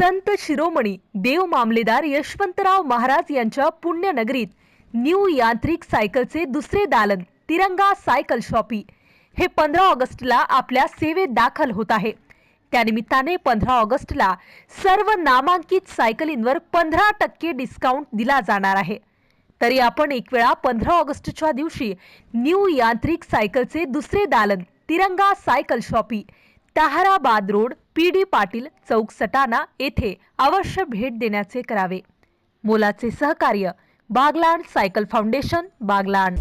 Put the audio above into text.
संत शिरोमणी देव मामलेदार यशवंतराव महाराज यांच्या पुण्यनगरीत न्यू यांत्रिक सायकलचे दुसरे दालन तिरंगा सायकल शॉपी हे 15 ऑगस्टला आपल्या सेवेत दाखल होत आहे। त्यानिमित्ताने 15 ऑगस्टला सर्व नामांकित सायकलींवर 15% डिस्काउंट दिला जाणार आहे। तरी आपण एक वेळा 15 ऑगस्टच्या दिवशी न्यू यांत्रिक सायकलचे दुसरे दालन Tiranga cycle shoppy Taharabad road PD Patil चौक सटाणा येथे अवश्य भेट देण्याचे करावे। मोलाचे सहकार्य बागलाण सायकल फाउंडेशन बागलाण।